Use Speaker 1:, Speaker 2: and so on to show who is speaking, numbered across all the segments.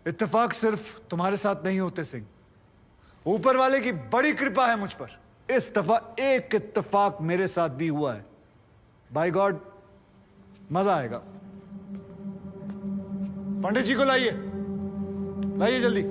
Speaker 1: इत्तेफाक सिर्फ तुम्हारे साथ नहीं होते सिंह, ऊपर वाले की बड़ी कृपा है मुझ पर। इस दफा एक इत्तेफाक मेरे साथ भी हुआ है। बाय गॉड, मजा आएगा। पंडित जी को लाइए, लाइए जल्दी।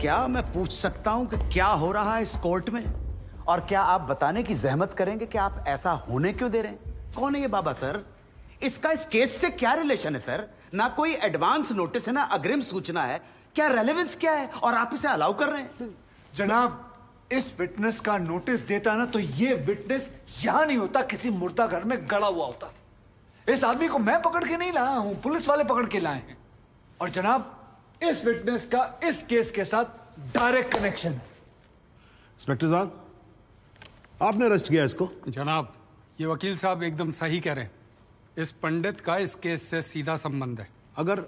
Speaker 2: क्या मैं पूछ सकता हूं कि क्या हो रहा है इस कोर्ट में? और क्या आप बताने की जहमत करेंगे कि आप ऐसा होने क्यों दे रहे हैं? कौन है ये बाबा सर? इसका इस केस से क्या रिलेशन है सर? ना कोई एडवांस नोटिस है, ना अग्रिम सूचना है। क्या रेलेवेंस क्या है और आप इसे अलाउ कर रहे हैं?
Speaker 1: जनाब, इस विटनेस का नोटिस देता ना तो ये विटनेस यहां नहीं होता, किसी मुर्दा घर में गड़ा हुआ होता। इस आदमी को मैं पकड़ के नहीं लाया हूं, पुलिस वाले पकड़ के लाए हैं। और जनाब, इस विटनेस का इस केस के साथ डायरेक्ट कनेक्शन है।
Speaker 3: इंस्पेक्टर साहब, आपने अरेस्ट किया इसको?
Speaker 4: जनाब, ये वकील साहब एकदम सही कह रहे हैं। इस पंडित का इस केस से सीधा संबंध है।
Speaker 3: अगर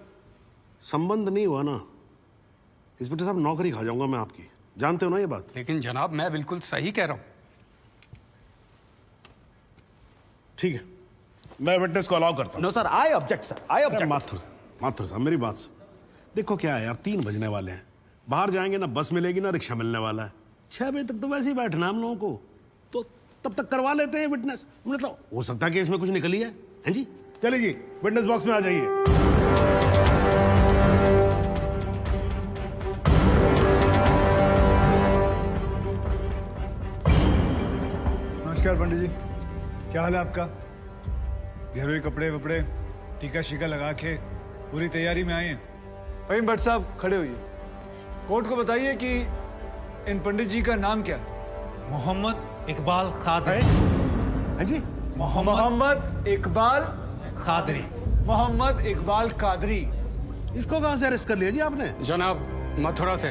Speaker 3: संबंध नहीं हुआ ना, इंस्पेक्टर साहब, नौकरी खा जाऊंगा मैं आपकी। जानते हो ना ये बात?
Speaker 4: लेकिन जनाब, मैं बिल्कुल सही कह रहा हूं।
Speaker 3: ठीक है, मैं विटनेस को अलाउ करता हूं।
Speaker 2: No sir, I object sir, I object.
Speaker 3: Mathur साहब, मेरी बात सुन। देखो क्या है यार, 3 बजने वाले हैं, बाहर जाएंगे ना बस मिलेगी ना रिक्शा मिलने वाला है। 6 बजे तक तो वैसे ही बैठना हम लोगों को, तो तब तक करवा लेते हैं विटनेस। मतलब हो सकता है कि इसमें कुछ निकली है। हैं जी? चलिए जी, विटनेस बॉक्स में आ जाइए।
Speaker 1: नमस्कार पंडित जी, क्या हाल है आपका? घरेलू कपड़े वपड़े टीका शीका लगा के पूरी तैयारी में आए हैं। फहीम भट्ट साहब खड़े होइए। कोर्ट को बताइए कि इन पंडित जी का नाम क्या है?
Speaker 5: मोहम्मद इकबाल कादरी।
Speaker 3: हैं जी?
Speaker 1: मोहम्मद इकबाल
Speaker 5: कादरी।
Speaker 1: मोहम्मद इकबाल कादरी।
Speaker 3: इसको कहां से अरेस्ट कर लिया जी आपने?
Speaker 4: जनाब, मथुरा से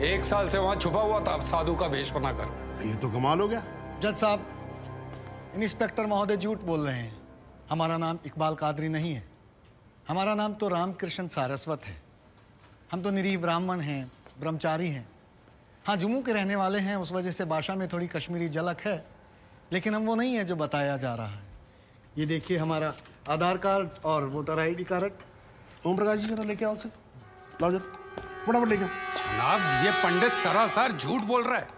Speaker 4: 1 साल से वहां छुपा हुआ था साधु का भेष बनाकर।
Speaker 3: ये तो कमाल हो गया।
Speaker 6: जज साहब, इंस्पेक्टर महोदय झूठ बोल रहे हैं। हमारा नाम इकबाल कादरी नहीं है। हमारा नाम तो रामकृष्ण सारस्वत है। हम तो निरीह ब्राह्मण हैं, ब्रह्मचारी हैं। हाँ, जम्मू के रहने वाले हैं, उस वजह से भाषा में थोड़ी कश्मीरी झलक है, लेकिन हम वो नहीं है जो बताया जा रहा है। ये देखिए हमारा आधार कार्ड और voter ID card.
Speaker 3: Om Prakash ji, जरा लेके आओ उसे। लाओ जरा, फटाफट लेके आओ।
Speaker 4: जनाब, ये पंडित सरासर झूठ बोल रहा है।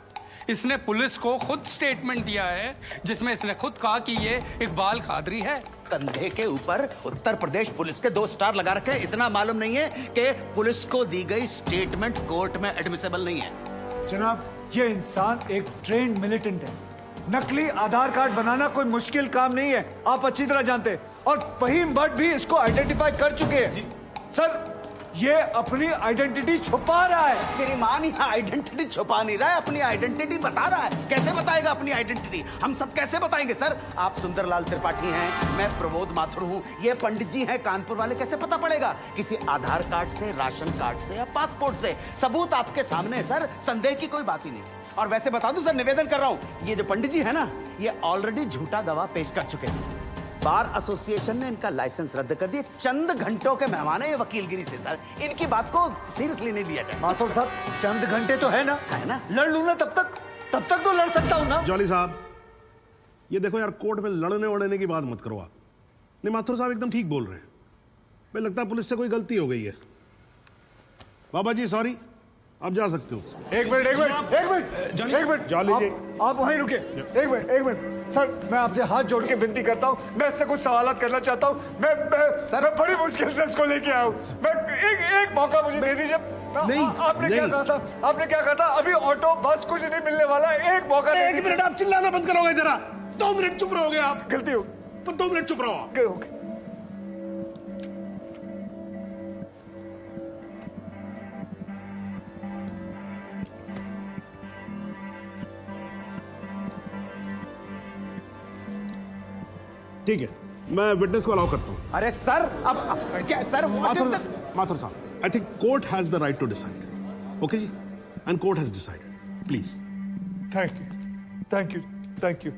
Speaker 4: इसने पुलिस को खुद स्टेटमेंट दिया है जिसमें इसने खुद कहा कि ये इकबाल कादरी है।
Speaker 2: कंधे के ऊपर उत्तर प्रदेश पुलिस के 2 स्टार लगा रखे हैं। इतना मालूम नहीं है कि पुलिस को दी गई स्टेटमेंट कोर्ट में एडमिसेबल नहीं है।
Speaker 1: जनाब, ये इंसान एक ट्रेन्ड मिलिटेंट है। नकली आधार कार्ड बनाना कोई मुश्किल काम नहीं है, आप अच्छी तरह जानते हैं। और फहीम भट्ट भी इसको आइडेंटिफाई कर चुके हैं। सर, ये अपनी आइडेंटिटी छुपा रहा है।
Speaker 2: श्रीमान यहाँ आइडेंटिटी छुपा नहीं रहा है, अपनी आइडेंटिटी बता रहा है। कैसे बताएगा अपनी आइडेंटिटी? हम सब कैसे बताएंगे सर? आप सुंदरलाल त्रिपाठी हैं, मैं प्रबोध माथुर हूँ, ये पंडित जी हैं कानपुर वाले। कैसे पता पड़ेगा? किसी आधार कार्ड से, राशन कार्ड से या पासपोर्ट से। सबूत आपके सामने है सर, संदेह की कोई बात ही नहीं। और वैसे बता दूं सर, निवेदन कर रहा हूं, ये जो पंडित जी है ना, ये ऑलरेडी झूठा गवाह पेश कर चुके हैं। बार एसोसिएशन ने इनका लाइसेंस रद्द कर दिया। चंद घंटों के मेहमान है ये वकीलगिरी से सर, इनकी बात को सीरियसली नहीं लिया जाए।
Speaker 1: माथुर साहब, चंद घंटे तो है ना, लड़ लूं ना तब तक तो लड़ सकता हूं ना।
Speaker 3: जॉली साहब, ये देखो यार, कोर्ट में लड़ने वड़ने की बात मत करो आप। नहीं, माथुर साहब एकदम ठीक बोल रहे हैं। मुझे लगता है पुलिस से कोई गलती हो गई है। बाबा जी सॉरी, आप जा सकते हो।
Speaker 1: एक मिनट जॉली जी, आप वहीं रुके। एक मिनट सर, मैं आपसे हाथ जोड़ के विनती करता हूँ, मैं इससे कुछ सवालात करना चाहता हूँ। मैं बड़ी मुश्किल से इसको लेके आया हूँ। मैं एक मौका मुझे दे दीजिए।
Speaker 3: नहीं,
Speaker 1: आपने क्या कहा था? आपने क्या कहा था? अभी ऑटो बस कुछ नहीं मिलने वाला, एक मौका।
Speaker 3: 1 मिनट आप चिल्लाना बंद करोगे जरा? 2 मिनट चुप रहोगे आप?
Speaker 1: गलती हो,
Speaker 3: 2 मिनट चुप रहो आप। ठीक है, मैं विटनेस को अलाउ करता हूं।
Speaker 2: अरे सर, अब क्या सर?
Speaker 3: माथुर साहब, I think court has the right to decide. Okay जी, and court has decided. Please.
Speaker 1: Thank you. Thank you, thank you.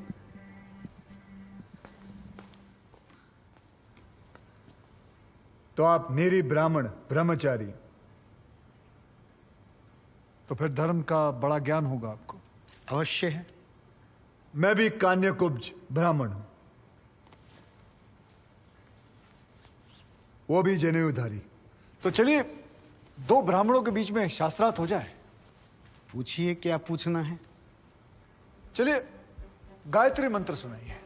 Speaker 1: तो आप निरी ब्राह्मण ब्रह्मचारी, तो फिर धर्म का बड़ा ज्ञान होगा आपको।
Speaker 6: अवश्य है।
Speaker 1: मैं भी कान्यकुब्ज ब्राह्मण हूं, वो भी जनेऊधारी। तो चलिए दो ब्राह्मणों के बीच में शास्त्रार्थ हो जाए।
Speaker 6: पूछिए, क्या पूछना है?
Speaker 1: चलिए गायत्री मंत्र सुनाइए।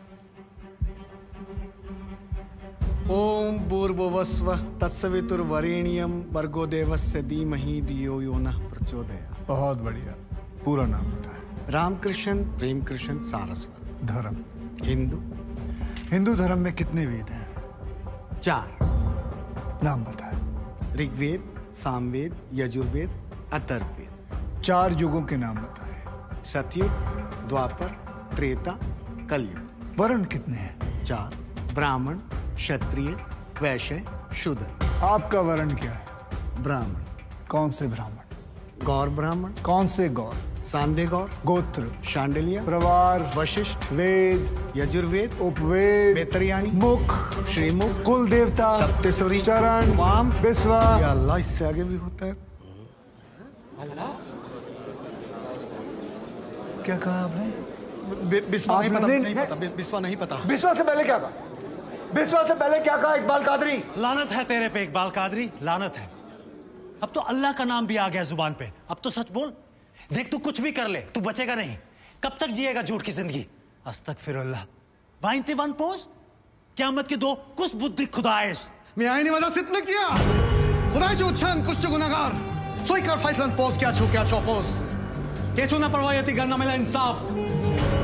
Speaker 6: ओम भूर्भुवस्वः तत्सवितुर्वरेण्यं भर्गो देवस्य धीमहि धियो यो नः प्रचोदयात्।
Speaker 1: बहुत बढ़िया, पूरा नाम बताएं।
Speaker 6: रामकृष्ण प्रेमकृष्ण सारस्वत।
Speaker 1: धर्म?
Speaker 6: हिंदू।
Speaker 1: हिंदू धर्म में कितने वेद हैं?
Speaker 6: 4।
Speaker 1: नाम बताएं।
Speaker 6: ऋग्वेद, सामवेद, यजुर्वेद, अथर्ववेद।
Speaker 1: 4 युगों के नाम बताएं।
Speaker 6: सतयुग, द्वापर, त्रेता, कलयुग।
Speaker 1: वर्ण कितने हैं?
Speaker 6: 4। ब्राह्मण, क्षत्रिय, वैश्य, शूद्र।
Speaker 1: आपका वर्ण क्या है?
Speaker 6: ब्राह्मण।
Speaker 1: कौन से ब्राह्मण?
Speaker 6: गौर ब्राह्मण।
Speaker 1: कौन से गौर?
Speaker 6: सांदे गौर।
Speaker 1: गोत्र?
Speaker 6: शांडिल्य।
Speaker 1: प्रवार?
Speaker 6: वशिष्ठ।
Speaker 1: वेद?
Speaker 6: यजुर्वेद।
Speaker 1: उपवेद?
Speaker 6: बेतरियाणी।
Speaker 1: मुख?
Speaker 6: श्रीमुख।
Speaker 1: कुल देवता?
Speaker 6: सप्तसुरी।
Speaker 1: चरण?
Speaker 6: वाम।
Speaker 1: विश्वा?
Speaker 6: या अल्लाह, इससे आगे भी होता है।
Speaker 1: क्या कहा आपने?
Speaker 6: बिस्वा नहीं पता,
Speaker 1: आपने-
Speaker 6: नहीं पता, बिस्वा नहीं पता।
Speaker 1: विश्वा से पहले क्या कहा? विश्वा से पहले क्या कहा इकबाल कादरी?
Speaker 5: लानत है तेरे पे इकबाल कादरी, लानत है। अब तो अल्लाह का नाम भी आ गया जुबान पे। अब तो सच बोल। देख तू कुछ भी कर ले, तू बचेगा नहीं। कब तक जिएगा झूठ की जिंदगी? अस्तगफिरुल्लाह। वाइंते वन पोस क़यामत के 2 कुछ बुद्धि खुदाइश।
Speaker 6: मैं आईने वाला सिद्ध किया। खुदा जो उच्छान कुछ गुनाहगार सोई कर फैसलन पोस क्या छू क्या चौपोस के छू ना परवायती करना मिला इंसाफ।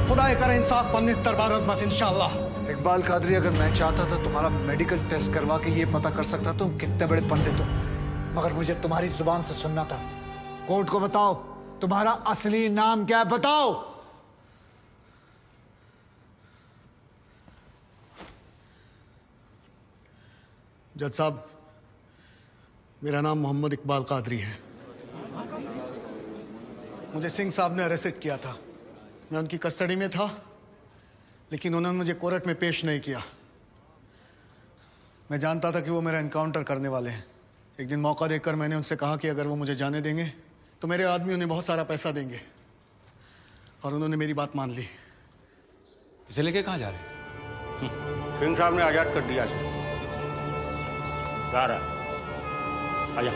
Speaker 6: खुदा करे इंसाफ पन्नीस दरबार बस इंशाल्लाह।
Speaker 1: इकबाल कादरी, अगर मैं चाहता था तुम्हारा मेडिकल टेस्ट करवा के ये पता कर सकता तुम कितने बड़े पंडित हो, मगर मुझे तुम्हारी जुबान से सुनना था। कोर्ट को बताओ तुम्हारा असली नाम क्या है, बताओ।
Speaker 6: जज साहब, मेरा नाम मोहम्मद इकबाल कादरी है। मुझे सिंह साहब ने अरेस्ट किया था। मैं उनकी कस्टडी में था, लेकिन उन्होंने मुझे कोर्ट में पेश नहीं किया। मैं जानता था कि वो मेरा एनकाउंटर करने वाले हैं। एक दिन मौका देखकर मैंने उनसे कहा कि अगर वो मुझे जाने देंगे तो मेरे आदमी उन्हें बहुत सारा पैसा देंगे, और उन्होंने मेरी बात मान ली।
Speaker 7: इसे लेके कहाँ जा रहे हैं?
Speaker 3: सिंह साहब ने आजाद कर दिया इसे। जा रहा है, आजा।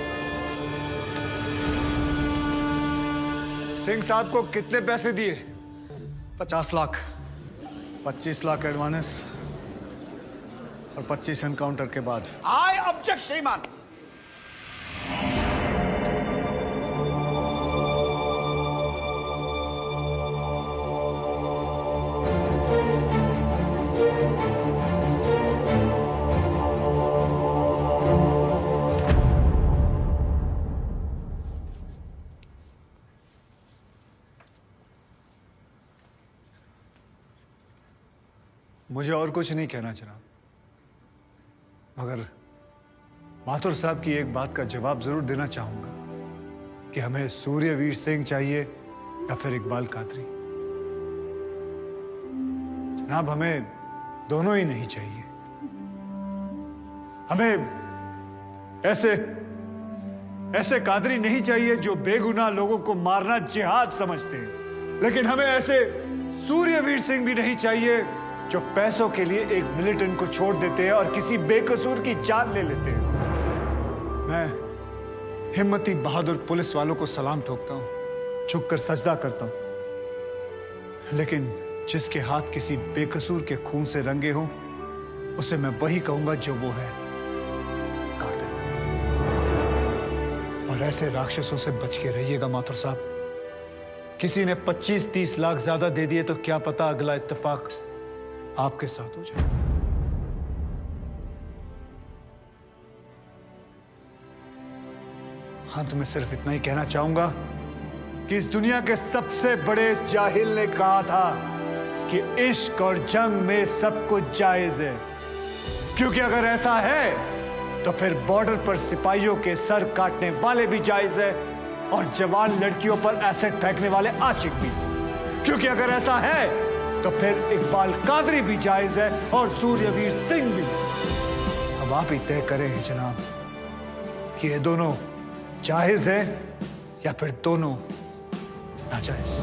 Speaker 1: सिंह साहब को कितने पैसे दिए?
Speaker 6: 50 लाख, 25 लाख एडवांस और 25 एनकाउंटर के बाद।
Speaker 2: आई ऑब्जेक्ट श्रीमान।
Speaker 1: मुझे और कुछ नहीं कहना जनाब, मगर माथुर साहब की एक बात का जवाब जरूर देना चाहूंगा कि हमें सूर्यवीर सिंह चाहिए या फिर इकबाल कादरी। जनाब, हमें दोनों ही नहीं चाहिए। हमें ऐसे कादरी नहीं चाहिए जो बेगुनाह लोगों को मारना जिहाद समझते हैं, लेकिन हमें ऐसे सूर्यवीर सिंह भी नहीं चाहिए जो पैसों के लिए एक मिलिटेंट को छोड़ देते हैं और किसी बेकसूर की जान ले लेते हैं। मैं हिम्मती बहादुर पुलिस वालों को सलाम ठोकता हूं, झुककर सजदा करता हूं, लेकिन जिसके हाथ किसी बेकसूर के खून से रंगे हों, उसे मैं वही कहूंगा जो वो है, कातिल। और ऐसे राक्षसों से बच के रहिएगा माथुर साहब। किसी ने 25-30 लाख ज्यादा दे दिए तो क्या पता अगला इत्तेफाक आपके साथ हो जाए। अंत में सिर्फ इतना ही कहना चाहूंगा कि इस दुनिया के सबसे बड़े जाहिल ने कहा था कि इश्क और जंग में सब कुछ जायज है, क्योंकि अगर ऐसा है तो फिर बॉर्डर पर सिपाहियों के सर काटने वाले भी जायज है और जवान लड़कियों पर एसिड फेंकने वाले आशिक भी, क्योंकि अगर ऐसा है तो फिर इकबाल कादरी भी जायज है और सूर्यवीर सिंह भी। अब आप ही तय करें जनाब कि ये दोनों जायज है या फिर दोनों नाजायज।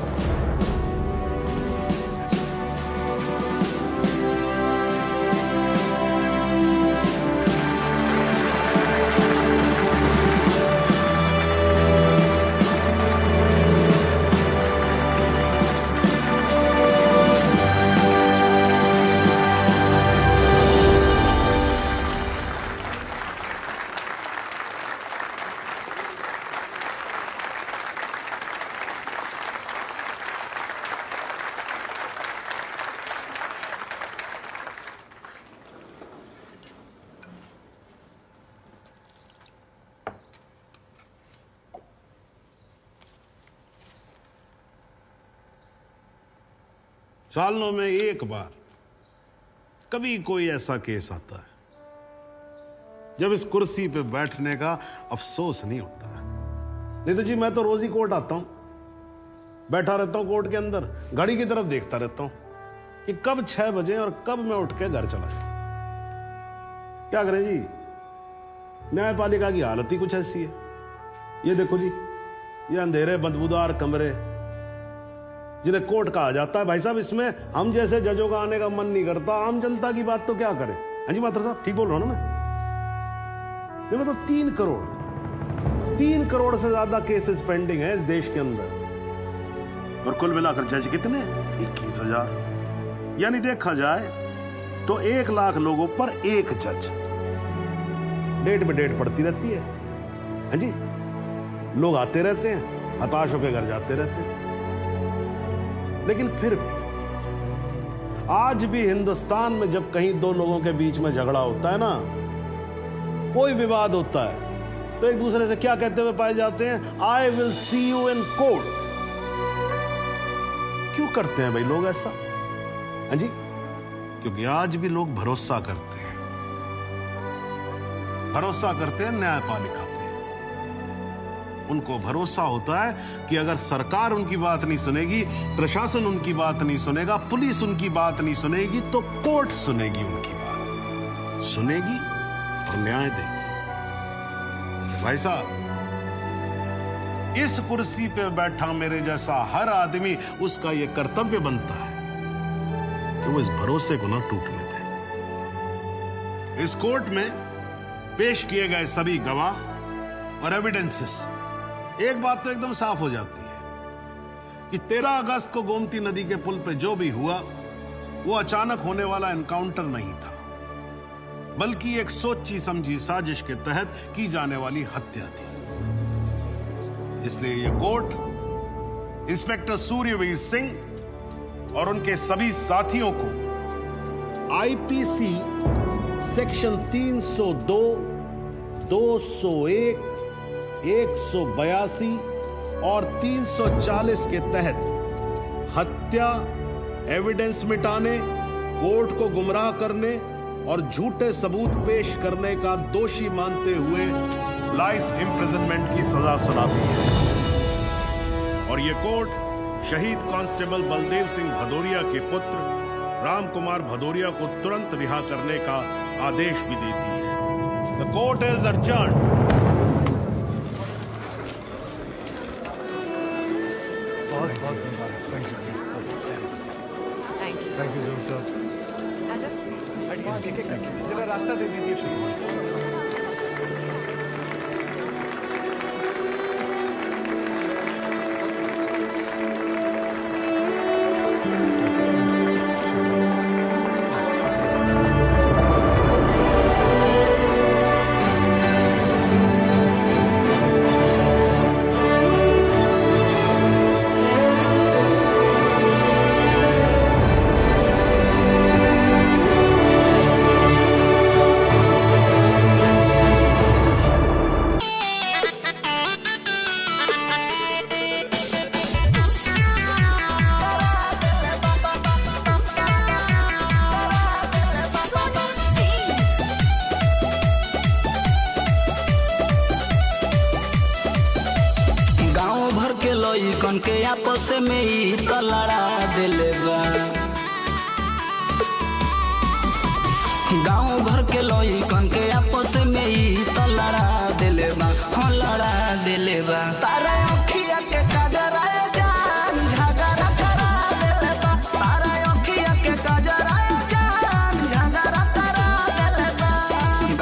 Speaker 3: सालों में एक बार कभी कोई ऐसा केस आता है जब इस कुर्सी पे बैठने का अफसोस नहीं होता है। नहीं तो जी मैं तो रोज ही कोर्ट आता हूं, बैठा रहता हूं कोर्ट के अंदर, घड़ी की तरफ देखता रहता हूं कि कब 6 बजे और कब मैं उठ के घर चला जाऊं। क्या करें जी, न्यायपालिका की हालत ही कुछ ऐसी है। ये देखो जी, ये अंधेरे बदबूदार कमरे जिन्हें कोर्ट कहा जाता है। भाई साहब, इसमें हम जैसे जजों का आने का मन नहीं करता। आम जनता की बात तो क्या करें। हाँ जी मात्र साहब, ठीक बोल रहा हूं ना मैं? ये मतलब 3 करोड़ से ज्यादा केसेस पेंडिंग है इस देश के अंदर, और कुल मिलाकर जज कितने? 21,000। यानी देखा जाए तो 1 लाख लोगों पर 1 जज। डेट पे डेट पड़ती रहती है। हाँ जी, लोग आते रहते हैं, हताश होकर घर जाते रहते हैं। लेकिन फिर भी आज भी हिंदुस्तान में जब कहीं 2 लोगों के बीच में झगड़ा होता है ना, कोई विवाद होता है, तो एक दूसरे से क्या कहते हुए पाए जाते हैं? I will see you in court. क्यों करते हैं भाई लोग ऐसा? हाँ जी, क्योंकि आज भी लोग भरोसा करते हैं, न्यायपालिका पे। उनको भरोसा होता है कि अगर सरकार उनकी बात नहीं सुनेगी, प्रशासन उनकी बात नहीं सुनेगा, पुलिस उनकी बात नहीं सुनेगी, तो कोर्ट सुनेगी उनकी बात, सुनेगी और न्याय देगी। भाई साहब, इस कुर्सी पे बैठा मेरे जैसा हर आदमी, उसका यह कर्तव्य बनता है कि वो इस भरोसे को ना टूटने दे। इस कोर्ट में पेश किए गए सभी गवाह और एविडेंसेस, एक बात तो एकदम साफ हो जाती है कि 13 अगस्त को गोमती नदी के पुल पे जो भी हुआ वो अचानक होने वाला एनकाउंटर नहीं था, बल्कि एक सोची समझी साजिश के तहत की जाने वाली हत्या थी। इसलिए यह कोर्ट इंस्पेक्टर सूर्यवीर सिंह और उनके सभी साथियों को आईपीसी सेक्शन 302, 201, 182 और 340 के तहत हत्या, एविडेंस मिटाने, कोर्ट को गुमराह करने और झूठे सबूत पेश करने का दोषी मानते हुए लाइफ इम्प्रिजनमेंट की सजा सुनाती है। और यह कोर्ट शहीद कांस्टेबल बलदेव सिंह भदौरिया के पुत्र राम कुमार भदौरिया को तुरंत रिहा करने का आदेश भी देती है। The court is adjourned।
Speaker 1: बहुत बहुत धन्यवाद। Thank you sir. जरा रास्ता दे दीजिए प्लीज।
Speaker 2: आपस में ही तो लड़ा दिले बा। गाँव भर के लइकन के आपस में ही तो लड़ा दिले बा, हाँ लड़ा दिले बा। तारा अखिया के काजरा जान झगड़ा करा दिले बा, तारा अखिया के काजरा जान झगड़ा करा दिले बा।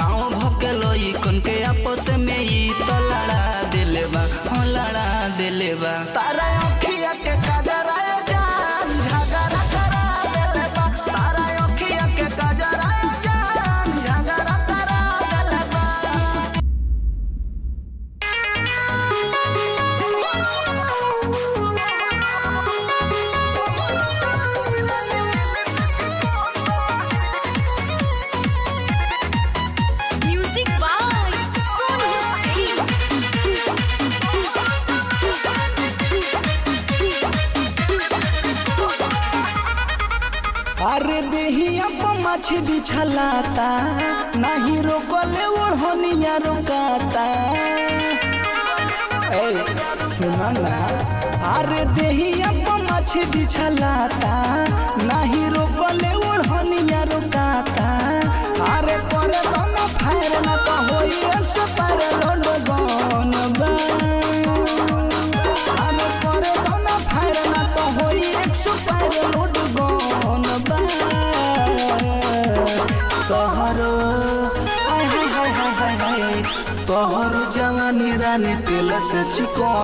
Speaker 2: गाँव भर के लइकन के आपस में ही तो लड़ा दिले बा, हाँ लड़ा दिले बा। तारा अखिया के काजरा जान झगड़ा करा दिले बा, तारा अखिया के काजरा जान झगड़ा करा दिले बा।
Speaker 8: Music by Sonu Singh.
Speaker 2: अरे देहिया पर मछली बिछलाता, नहीं रोकले ओढ़निया रोकाता। ए सुना ना, अरे देहिया पर मछली बिछलाता, नहीं रोकले ओढ़निया रोकाता। अरे करे तो ना फायर ना तो होई सुपर लोडगन बा। अरे करे तो ना फायर ना तो होई सुपर लोडगन बा। तोहरो आय हाय हाय हाय हाय, तोहरो जवानी रानी तेल से चिको।